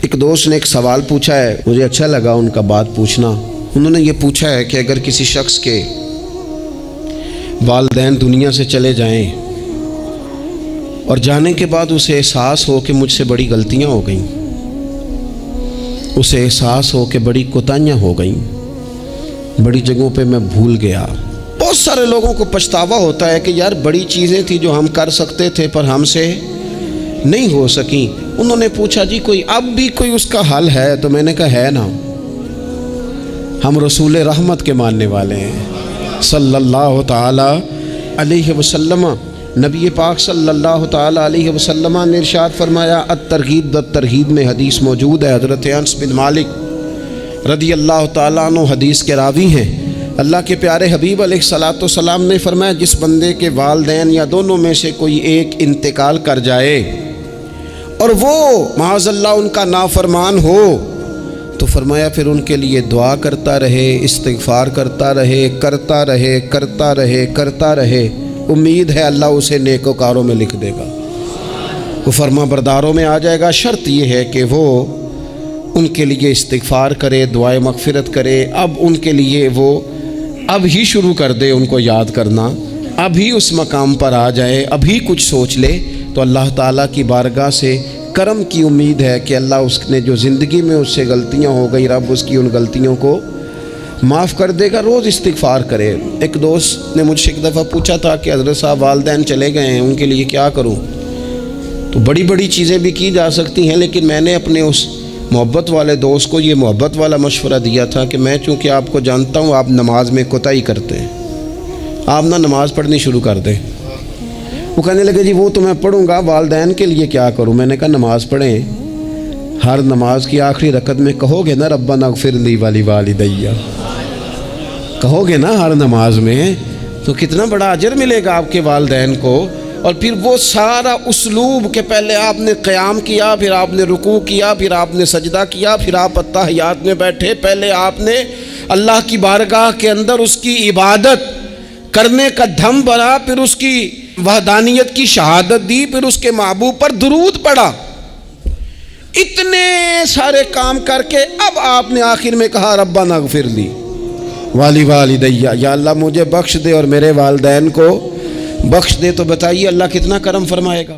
ایک دوست نے ایک سوال پوچھا ہے، مجھے اچھا لگا ان کا بات پوچھنا۔ انہوں نے یہ پوچھا ہے کہ اگر کسی شخص کے والدین دنیا سے چلے جائیں اور جانے کے بعد اسے احساس ہو کہ مجھ سے بڑی غلطیاں ہو گئیں، اسے احساس ہو کہ بڑی کوتاہیاں ہو گئیں، بڑی جگہوں پہ میں بھول گیا۔ بہت سارے لوگوں کو پچھتاوا ہوتا ہے کہ یار بڑی چیزیں تھیں جو ہم کر سکتے تھے پر ہم سے نہیں ہو سکیں۔ انہوں نے پوچھا جی کوئی اب بھی کوئی اس کا حل ہے؟ تو میں نے کہا ہے نا، ہم رسول رحمت کے ماننے والے ہیں صلی اللہ تعالی علیہ وسلم۔ نبی پاک صلی اللہ تعالی علیہ وسلم نے ارشاد فرمایا، الترغیب والترہیب میں حدیث موجود ہے، حضرت انس بن مالک رضی اللہ تعالیٰ عنہ حدیث کے راوی ہیں۔ اللہ کے پیارے حبیب علیہ الصلاۃ والسلام نے فرمایا، جس بندے کے والدین یا دونوں میں سے کوئی ایک انتقال کر جائے اور وہ معاذ اللہ ان کا نافرمان ہو تو فرمایا پھر ان کے لیے دعا کرتا رہے، استغفار کرتا رہے، کرتا رہے، کرتا رہے، کرتا رہے، امید ہے اللہ اسے نیکوکاروں میں لکھ دے گا، وہ فرما برداروں میں آ جائے گا۔ شرط یہ ہے کہ وہ ان کے لیے استغفار کرے، دعائے مغفرت کرے، اب ان کے لیے وہ اب ہی شروع کر دے ان کو یاد کرنا، اب ہی اس مقام پر آ جائے، اب ہی کچھ سوچ لے، تو اللہ تعالیٰ کی بارگاہ سے کرم کی امید ہے کہ اللہ اس نے جو زندگی میں اس سے غلطیاں ہو گئی، رب اس کی ان غلطیوں کو معاف کر دے گا۔ روز استغفار کرے۔ ایک دوست نے مجھ سے ایک دفعہ پوچھا تھا کہ حضرت صاحب والدین چلے گئے ہیں، ان کے لیے کیا کروں؟ تو بڑی بڑی چیزیں بھی کی جا سکتی ہیں، لیکن میں نے اپنے اس محبت والے دوست کو یہ محبت والا مشورہ دیا تھا کہ میں چونکہ آپ کو جانتا ہوں آپ نماز میں کوتاہی کرتے ہیں، آپ نہ نماز پڑھنی شروع کر دیں۔ وہ کہنے لگے جی وہ تو میں پڑھوں گا، والدین کے لیے کیا کروں؟ میں نے کہا نماز پڑھیں، ہر نماز کی آخری رکعت میں کہو گے نا ربنا اغفر لی ولیوالدی، کہو گے نا ہر نماز میں، تو کتنا بڑا اجر ملے گا آپ کے والدین کو۔ اور پھر وہ سارا اسلوب کہ پہلے آپ نے قیام کیا، پھر آپ نے رکوع کیا، پھر آپ نے سجدہ کیا، پھر آپ اتحیات میں بیٹھے، پہلے آپ نے اللہ کی بارگاہ کے اندر اس کی عبادت کرنے کا دھم بھرا، پھر اس کی وحدانیت کی شہادت دی، پھر اس کے محبوب پر درود پڑھا، اتنے سارے کام کر کے اب آپ نے آخر میں کہا ربنا اغفر لی ولیوالدی، یا اللہ مجھے بخش دے اور میرے والدین کو بخش دے، تو بتائیے اللہ کتنا کرم فرمائے گا۔